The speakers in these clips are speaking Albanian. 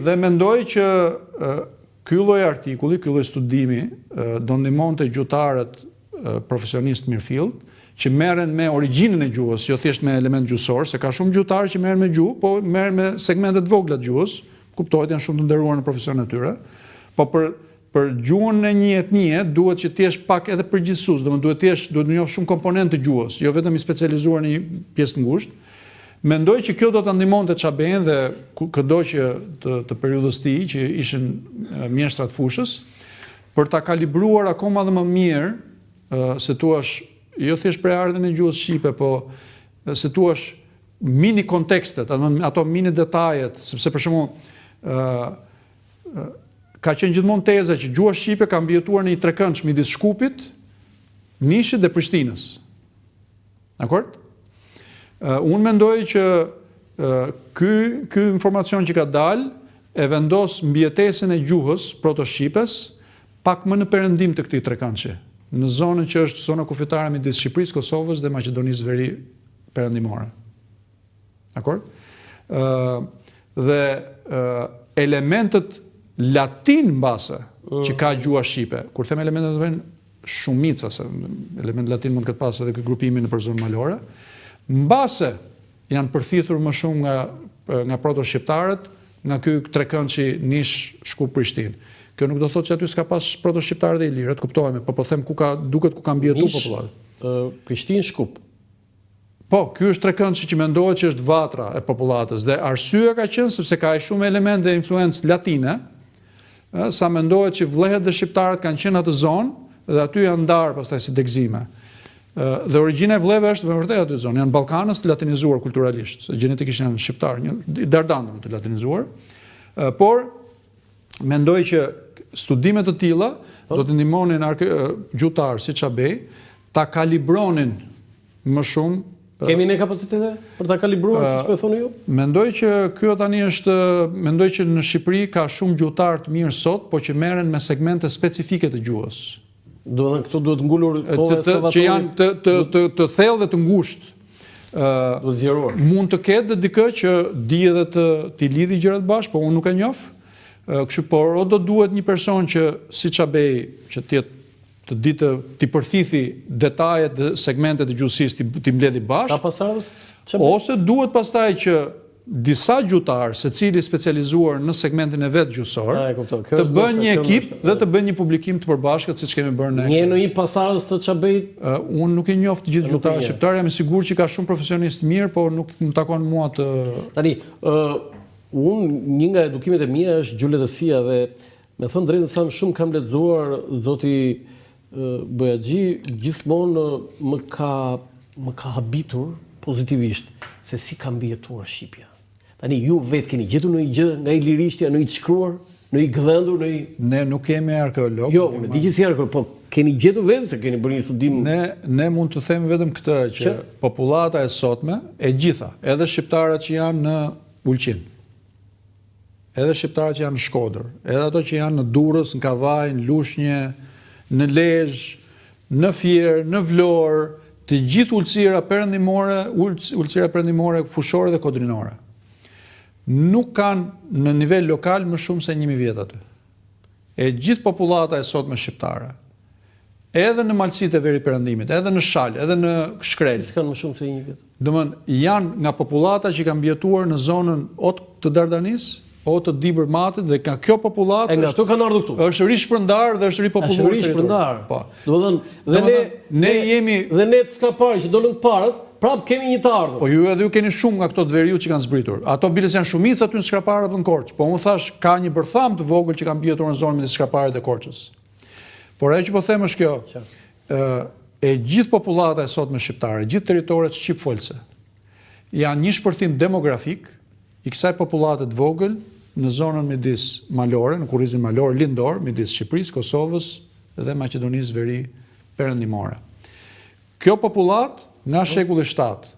Dhe mendoj që ky lloj artikulli, ky lloj studimi do ndihmonte gjuhëtarët profesionistë mirëfillt që merren me origjinën e gjuhës, jo thjesht me element gjuhësor, se ka shumë gjuhëtarë që merren me gjuhë, po merren me segmente të vogla të gjuhës, kuptohet janë shumë të nderuar në profesionin e tyre, po për gjuhën e një etnie duhet që të jesh pak edhe përgjithësues, duhet të njohësh shumë komponentë të gjuhës, jo vetëm i specializuar në një pjesë të ngushtë. Mendoj që kjo do ta ndihmonte Çabein dhe këdo që të periudhës tij që ishin mjeshtrat fushës për ta kalibruar akoma dhe më mirë se thuash jo thjesht për ardhen e gjuhës shqipe, po se thuash mini kontekstet, ato mini detajet, sepse për shembull ka qenë gjithmonë teza që gjuha shqipe ka mbijetuar në një trekëndsh midis Shkupit, Nishit dhe Prishtinës. Dakor? Unë mendoj që ky informacion që ka dalë e vendos mbijetesën e gjuhës proto-shqipes pak më në perëndim të këtij trekëndshi, në zonën që është zona kufitare midis Shqipërisë, Kosovës dhe Maqedonisë Veri perëndimore. Dakor? Dhe elementet latin mbase që ka gjuha shqipe, kur them elementet do të shumica, se element latin mund të ketë pas edhe ky grupimi në zonë malore, mbase janë përthithur më shumë nga proto-shqiptarët, nga ky trekëndshi Nish Shkup Prishtinë. Kjo nuk do thotë që aty s'ka pas proto-shqiptarë dhe ilirët, kuptohemi, po them ku ka mbijetuar popullatët. Prishtinë Shkup. Po, ky është trekëndshi që mendohet që është vatra e popullatës dhe arsyeja ka qenë sepse ka shumë elemente dhe influencë latine, sa mendohet që vllehët dhe shqiptarët kanë qenë atë zonë dhe aty janë ndarë pastaj si degëzime. Dhe origjina e vllehëve është vërtet aty zonë, janë Ballkanës të latinizuar kulturalisht, gjenetikisht janë shqiptarë, dardanëm të latinizuar, por mendoj që studimet të tilla do të ndihmonin gjuhëtarë si Çabej ta kalibronin më shumë. Kemi ne kapacitete për ta kalibruar, siç po e thoni ju? Mendoj që kjo tani mendoj që në Shqipëri ka shumë gjuhëtarë të mirë sot, po që merren me segmente specifike të gjuhës. Do të këtu duhet ngulur që janë të thellë dhe të ngushtë. Mund të ketë dhe dikë që di edhe të lidhi gjërat bashkë, po unë nuk e njoh. Kështu por o do duhet një person që si Çabej që të ditë të përthithi detajet dhe segmentet e gjuhësisë të mbledhi bashkë. Ka pasardhës Çabej? Ose duhet pastaj që disa gjuhëtarë, secili specializuar në segmentin e vet gjyqësor, të bëjnë një ekip dhe të bëjnë një publikim të përbashkët siç kemi bërë ne. Një në një pasardhës të Çabejit? Unë nuk e njoh të gjithë gjuhëtarët shqiptarë, jam i sigurt që ka shumë profesionistë mirë, por nuk më takon mua të. Tani, unë një nga edukimet e mia është gjuhëletësia dhe me thënë drejtën sa më shumë kam lexuar zoti Bojaxhi, gjithmonë më ka habitur pozitivisht se si ka mbijetuar Shqipja. Tani ju vetë keni gjetur në një gjë nga Ilirishtja, në një të shkruar, në një gdhendur, në një... Ne nuk kemi arkeolog. Jo, me di që si arkeolog, po keni gjetur vetë se keni bërë një studim... Ne mund të themi vetëm këtë, që popullata e sotme, e gjitha, edhe shqiptarët që janë në Ulqin, edhe shqiptarët që janë në Shkodër, edhe ato që janë në Durrës, në Kavaj, në Lushnjë, në Lezhë, në Fier, në Vlorë, të gjithë ulësira perëndimore, fushore dhe kodrinore. Nuk kanë në nivel lokal më shumë se 1000 vjet aty. E gjithë popullata e sotme shqiptare, edhe në malësitë e Veri Perëndimit, edhe në Shalë, edhe në Shkrel. Si s'kanë më shumë se 1 vjet? Domethënë janë nga popullata që kanë mbijetuar në zonën o të Dardanisë, o të Dibërmatit dhe nga kjo popullatë. E nga ato kanë ardhur këtu. Është rishpërndar dhe është ripopulluar. Është rishpërndar. Po. Domethënë ne jemi dhe ne të skaparë që dolën parët, prapë kemi një të ardhur. Po ju edhe ju keni shumë nga këto të veriut që kanë zbritur. Ato biles janë shumicë aty në Shkraparët dhe në Korçë. Po unë thash ka një bërtham të vogël që kanë mbijetur në zonën midis Shkraparit dhe Korçës. Por ajo që po them është kjo. E gjithë popullata e sotme shqiptare, gjithë territoret shqipfolse, janë një shpërthim demografik i kësaj popullate të vogël në zonën midis malore, në kurrizin malor lindor, midis Shqipërisë, Kosovës dhe Maqedonisë Veri Perëndimore. Kjo popullat nga shekulli 7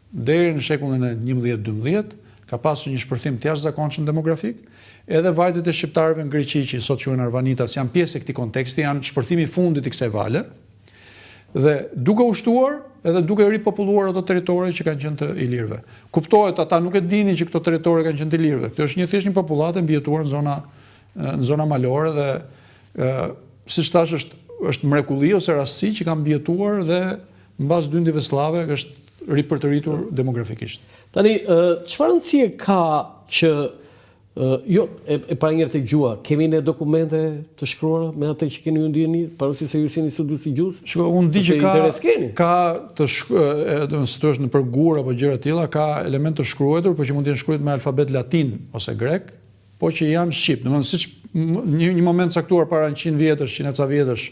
deri në shekullin e 11-12 ka pasur një shpërthim të jashtëzakonshëm demografik, edhe vajtet e shqiptarëve në Greqi që sot quhen Arvanitas janë pjesë e këtij konteksti, janë shpërthimi i fundit i kësaj vale. dhe duke ushtuar edhe duke ripopulluar ato territore që kanë qenë të ilirëve. Kuptohet, ata nuk e dinin që këto territore kanë qenë të ilirëve. Kjo është thjesht një popullatë mbijetuar në zona malore dhe siç thash është mrekulli ose rastësi që kanë mbijetuar dhe mbas dyndjeve slave është ripërtëritur demografikisht. Tani, çfarë rëndësie ka që jo, e para njëherë tek gjua, kemi ne dokumente të shkruara me atë që keni ju ndjeni, pavarësisht se ju jeni studiues gjuhës? Shiko, unë di që ka të është në përgur apo gjëra të tilla, ka element të shkruar, por që mund të jenë shkruar me alfabet latin ose grek, po që janë shqip. Domethënë siç një moment caktuar para 100 vjetësh, 100 ca vjetësh,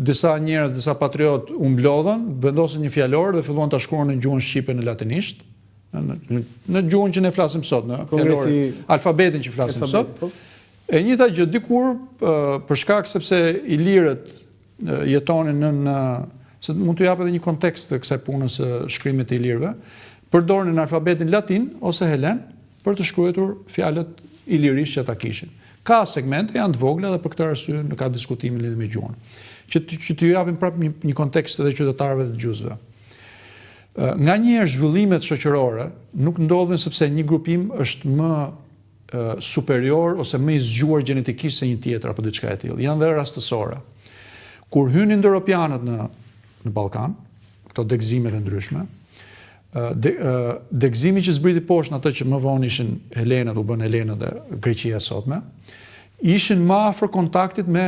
disa njerëz, disa patriot u mblodhën, vendosën një fjalor dhe filluan ta shkruan në gjuhën shqipe në latinisht. Në gjuhën që ne flasim sot, në alfabetin që flasim sot. E njëjta gjë dikur për shkak sepse ilirët jetonin se mund t'u jap edhe një kontekst të kësaj punës së shkrimit të ilirëve, përdorin alfabetin latin ose helen për të shkruar fjalët ilirisht që ata kishin. Ka segmente janë të vogla dhe për këtë arsye nuk ka diskutime lidhur me gjuhën. Që t'ju japim prapë një kontekst edhe qytetarëve të dëgjuesve. Nga njerë zhvillimet shoqërore nuk ndodhin sepse një grupim është më superior ose më i zgjuar gjenetikisht se një tjetër apo diçka e tillë. Janë dhe rastësore. Kur hynin europianët në Ballkan, këto degëzimet e ndryshme, degëzimi që zbriti poshtë në atë që më vonë ishin Helenët, u bën Helenët dhe Greqia e sotme, ishin më afër kontaktit me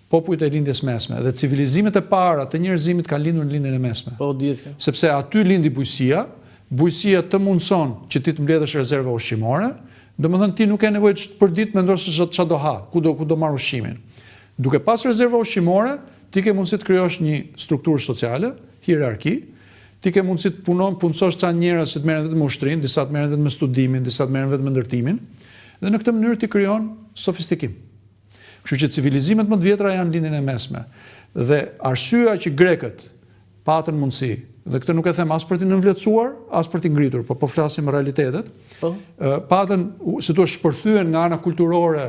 popujt e lindjes mesme dhe civilizimet e para të njerëzimit kanë lindur në lindjen e mesme. Po dihet. Sepse aty lindi bujësia të mundson që ti të mbledhësh rezerva ushqimore, domethënë ti nuk ke nevojë të përdit mendosh se çfarë do ha, ku do marr ushqimin. Duke pas rezerva ushqimore, ti ke mundësi të krijosh një strukturë sociale, hierarki, ti ke mundësi të punësosh ca njerëz që të merren vetëm me ushtrinë, disa të merren vetëm me studimin, disa të merren vetëm me ndërtimin, dhe në këtë mënyrë ti krijon sofistikim. Kështu që civilizimet më të vjetra janë lindjen e mesme. Dhe arsyeja që grekët patën mundësi, dhe këtë nuk e them as për t'i nënvlerësuar, as për t'i ngritur, por po flasim realitetet, patën, si thua, shpërthyen nga ana kulturore,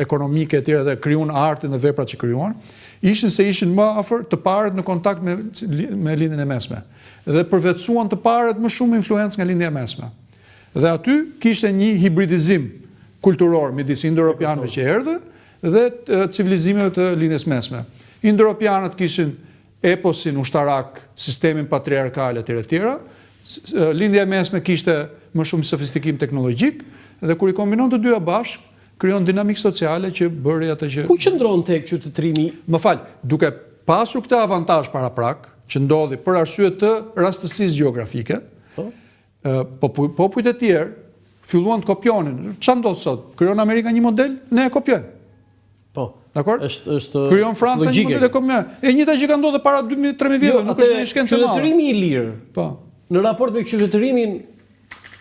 ekonomike e tjera dhe krijuan artin dhe veprat që krijuan, ishin më afër të parët në kontakt me lindjen e mesme. Dhe përvetësuan të parët më shumë influencë nga lindja e mesme. Dhe aty kishte një hibridizim kulturor midis indo-europianëve që erdhë dhe civilizimeve të lindjes mesme. Indo-europianët kishin eposin ushtarak, sistemin patriarkal e tjera, lindja e mesme kishte më shumë sofistikim teknologjik dhe kur i kombinon të dyja bashkë, krijon dinamikë sociale që bëri atë që... Ku qëndron tek qytetërimi? Më fal, duke pasur këtë avantazh paraprak, që ndodhi për arsye të rastësisë gjeografike, popujt e tjerë filluan të kopjonin. Çfarë ndodh sot? Krijon Amerika një model, ne e kopjojmë. Po. Dakor? Është krijon Franca një model e kopjon. E njëjta gjë ka ndodhur para 2000-3000 vjetëve, nuk është një shkencë e madhe. Qytetërimi i lirë. Po. Në raport me qytetërimin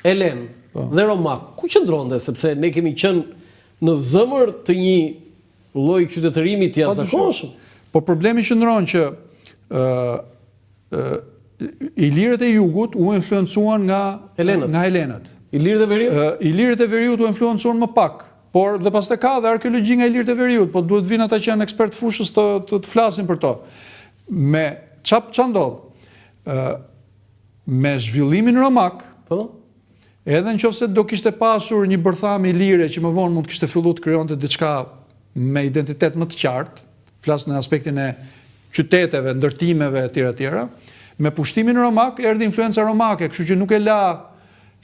helen dhe romak, ku qëndronte sepse ne kemi qenë në zëmër të një lloji qytetërimi të jashtëzakonshëm. Po problemi qëndron që ilirët e jugut u influencuan nga helenët. Ilirët e Veriut? Ilirët e Veriut u influencuan më pak, por dhe pastaj ka dhe arkeologji nga ilirët e Veriut, po duhet vinë ata që janë ekspert fushës të flasin për to. Me ç'a ndodh? Me zhvillimin romak, edhe nëse do kishte pasur një bërthame ilire që më vonë mund kishte filluar të krijonte diçka me identitet më të qartë, flas në aspektin e qyteteve, ndërtimeve etj. Me pushtimin romak erdhi influenca romake, kështu që nuk e la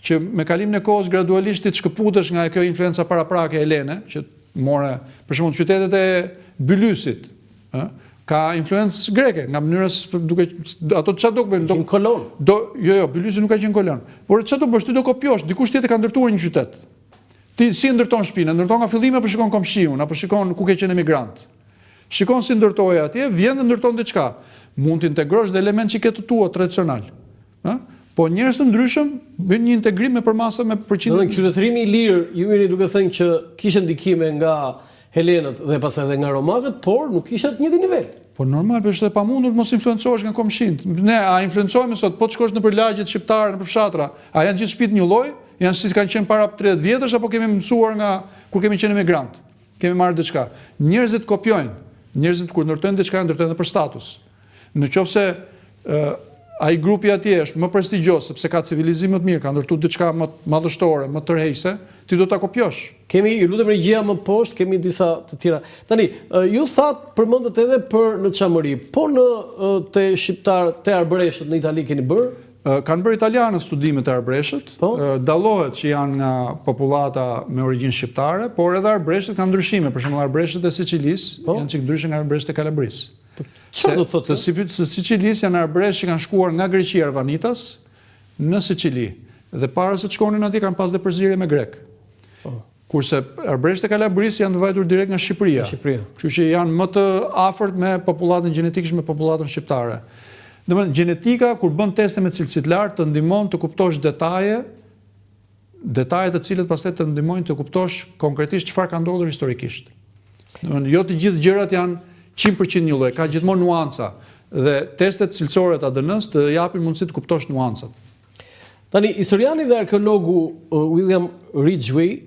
që me kalimin e kohës gradualisht të shkëputesh nga kjo influenca paraprake helene, që more, për shembull, qytetet e Bylysit, ka influencë greke, nga mënyra se duke ato çfarë do bëjnë? Në kolon. Jo, Bylysi nuk ka qenë kolon. Por çfarë do bësh? Ti do kopjosh, dikush tjetër ka ndërtuar një qytet. Ti si e ndërton shtëpinë? Ndërton nga fillimi apo shikon komshiun, apo shikon ku ke qenë emigrant? Shikon si ndërtoi atje, vjen dhe ndërton diçka. Mund të integrosh dhe element që ke të tua tradicional. Po njerëz të ndryshëm bën një integrim me përmasa me përqindje. Do të qytetërimi i lirë, ju jeni duke thënë që kishte ndikime nga helenët dhe pastaj edhe nga romakët, por nuk kishte të njëjtin nivel. Po normal, për është e pamundur të mos influencohesh nga komshinët. Ne a influencohemi sot, po të shkosh nëpër lagjet shqiptare, nëpër fshatra, a janë gjithë shtëpitë një lloj? Janë si kanë qenë para 30 vjetësh apo kemi mësuar nga kur kemi qenë emigrant? Kemi marrë diçka. Njerëzit kopjojnë. Njerëzit kur ndërtojnë diçka ndërtojnë edhe për status. Në qoftë se ai grupi atje është më prestigjos sepse ka civilizim më të mirë, ka ndërtuar diçka më madhështore, më tërheqëse, ti do ta kopjosh. Kemi, ju lutem regjia më poshtë, kemi disa të tjera. Tani, ju përmendët edhe për në Çamëri, po në te shqiptar, te arbreshët në Itali keni bërë? Kanë bërë italianë studime të arbreshët, dallohet që janë nga popullata me origjinë shqiptare, por edhe arbreshët kanë ndryshime, për shembull arbreshët e Sicilisë janë çik ndryshe nga arbreshët e Kalabrisë. Çfarë do thotë? Të Sicilisë janë arbreshë që kanë shkuar nga Greqia Arvanitas në Sicili dhe para se të shkonin atje kanë pas dhe përzierje me grek. Kurse arbreshët e Kalabrisë janë të vajtur direkt nga Shqipëria. Kështu që janë më të afërt me popullatën gjenetikisht me popullatën shqiptare. Domethënë gjenetika kur bën teste me cilësi të lartë të ndihmon të kuptosh detaje të cilët pastaj të ndihmojnë të kuptosh konkretisht çfarë ka ndodhur historikisht. Domethënë jo të gjithë gjërat janë 100% një lloj, ka gjithmonë nuanca dhe testet cilësore të ADN-s të japin mundësi të kuptosh nuancat. Tani historiani dhe arkeologu William Ridgway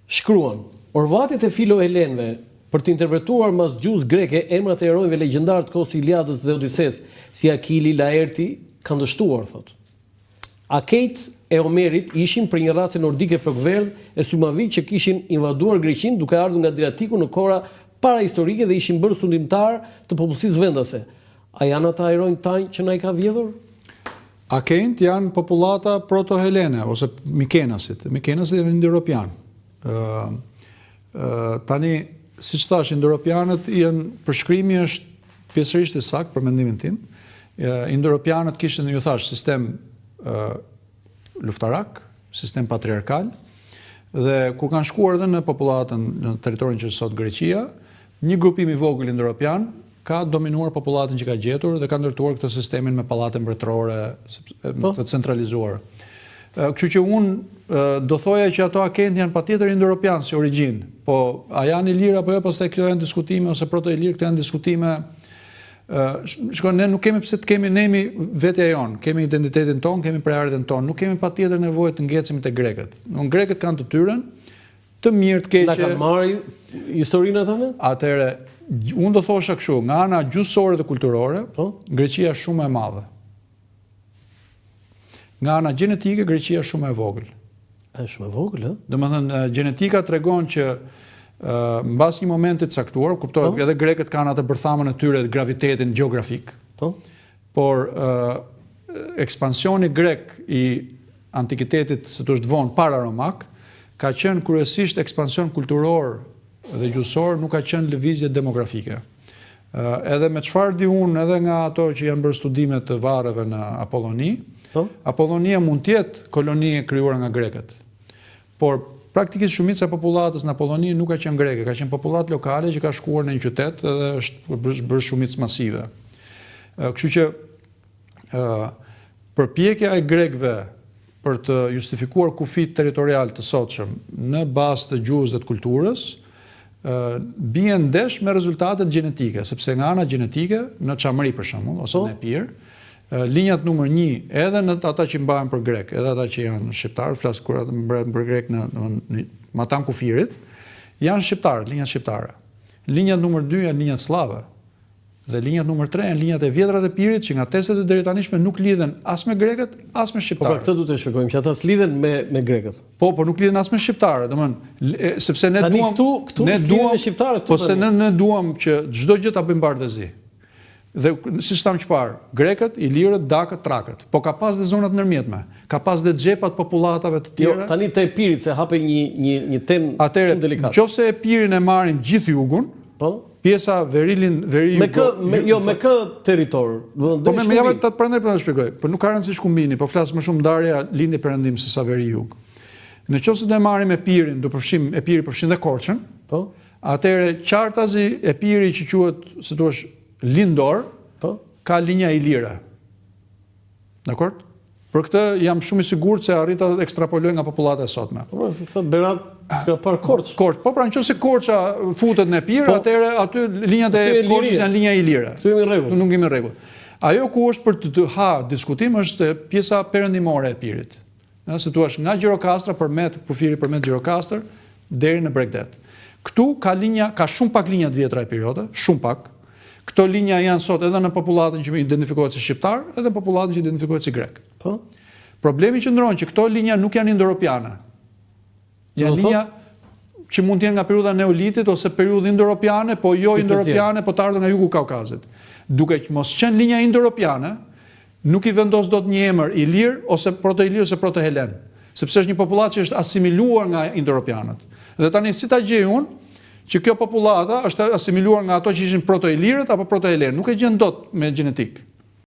shkruan: Orvatit e filo-helenëve për të interpretuar mas gjuhës greke emrat e heronjve legjendar të kohës së Iliadës dhe Odises, si Akili, Laerti, kanë dështuar, thot. Akejt e Homerit ishin për një racë nordike flokverdh e Sumavi që kishin invaduar Greqinë duke ardhur nga Adriatiku në kohra parahistorike dhe ishin bërë sundimtar të popullsisë vendase. A janë ata heronj tanj që na i ka vjedhur? Akejt janë popullata proto-helene ose Mikenasit. Mikenasit janë indo-europian. Tani, siç thash, indo-europianët janë përshkrimi është pjesërisht i saktë për mendimin tim. Indo-europianët kishin, ju thash, sistem luftarak, sistem patriarkal, dhe kur kanë shkuar edhe në popullatën në territorin që sot Greqia, një grupim i vogël indo-europian ka dominuar popullatën që ka gjetur dhe ka ndërtuar këtë sistemin me pallate mbretërore të centralizuar. Kështu që unë do thoja që ato akent janë patjetër indo-europian si origjinë, po a janë ilirë apo jo, pastaj këto janë diskutime ose proto-ilirë, këto janë diskutime. Ne nuk kemi pse të kemi nemi vetja jonë, kemi identitetin tonë, kemi prejardhjen tonë, nuk kemi patjetër nevojë të ngjecemi te grekët. Grekët kanë të tyren, të mirë të keqe. Na kanë marrë historinë atë? Atëherë, unë do thosha kështu, nga ana gjuhësore dhe kulturore, Greqia është shumë e madhe. Nga ana gjenetike, Greqia është shumë e vogël. Është shumë e vogël, ë? Domethënë, gjenetika tregon që mbas një momenti të caktuar, kuptohet, edhe grekët kanë atë bërthamën e tyre, gravitetin gjeografik. Por ekspansioni grek i antikitetit, së të është vonë para romak, ka qenë kryesisht ekspansion kulturor dhe gjuhësor, nuk ka qenë lëvizje demografike. Edhe me çfarë di unë, edhe nga ato që janë bërë studime të varreve në Apolloni, Apollonia mund të jetë koloni e krijuar nga grekët. Por praktikisht shumica e popullatës në Apolloni nuk ka qenë greke, ka qenë popullat lokale që ka shkuar në një qytet dhe është bërë shumicë masive. Kështu që përpjekja e grekëve për të justifikuar kufit territorial të sotshëm në bazë të gjuhës dhe të kulturës, bien ndesh me rezultatet gjenetike, sepse nga ana gjenetike, në Çamëri për shembull, ose në Epir, linjat numër 1, edhe në ata që mbahen për grek, edhe ata që janë shqiptarë, flas kur ata mbahen për grek në Matan Kufirit, janë shqiptarë, linjat shqiptare. Linjat numër 2 janë linjat slave. Dhe linjat numër 3 janë linjat e vjetra të Epirit që nga testet e deritanishme nuk lidhen as me grekët, as me shqiptarët. Po këtë duhet të shpjegojmë që ata s'lidhen me grekët. Po nuk lidhen as me shqiptarët, domethënë, sepse ne duam këtu lidhen me shqiptarët. Po se ne duam që çdo gjë ta bëjmë bardhëzi. Dhe siç tham çfarë, grekët, ilirët, dakët, trakët. Po ka pas dhe zonat ndërmjetme. Ka pas dhe xhepat popullatave të tjera. Jo, tani te Epirit se hape një temë shumë delikate. Nëse Epirin e marrim gjithë jugun, pjesa veri me kë territor? Po me javë të prandaj po ta shpjegoj. Po nuk ka rëndësi shkumbini, po flas më shumë ndarja lindje perëndim se sa veri jug. Nëse do e marrim Epirin, do përfshim Epiri, përfshin dhe Korçën. Po. Atëherë qartazi Epiri që quhet, si thua, lindor, ka linja ilire. Dakor? Për këtë jam shumë i sigurt se arrita të ekstrapoloj nga popullata e sotme. Po, thot Berat s'ka parë Korçë. Po pra nëse Korça futet në Epir, atëherë aty linjat e Korçës janë linja ilire. Tu jemi në rregull. Nuk jemi në rregull. Ajo ku është për të diskutim është pjesa perëndimore e Epirit. Si thua, nga Gjirokastra përmet Kufiri përmet Gjirokastër deri në Bregdet. Këtu ka shumë pak linja të vjetra e periode, shumë pak. Këto linja janë sot edhe në popullatën që identifikohet si shqiptar, edhe në popullatën që identifikohet si grek. Po. Problemi që ndron që këto linja nuk janë indo-europiane. Janë linja që mund të jenë nga periudha neolitit ose periudhë indo-europiane, po jo indo-europiane, po të ardhur nga jugu Kaukazit. Duke që mos qenë linja indo-europiane, nuk i vendos dot një emër ilir ose proto-ilir ose proto-helen, sepse është një popullat që është asimiluar nga indo-europianët. Dhe tani si ta gjej unë që kjo popullata është asimiluar nga ato që ishin proto-ilirët apo proto-helenë, nuk e gjen dot me gjenetik.